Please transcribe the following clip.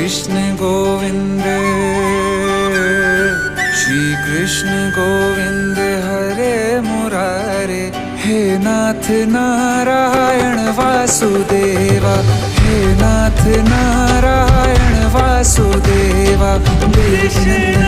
कृष्ण गोविंद, श्री कृष्ण गोविंद हरे मुरारे। हे नाथ नारायण वासुदेवा, हे नाथ नारायण वासुदेवा। देवकी नंदन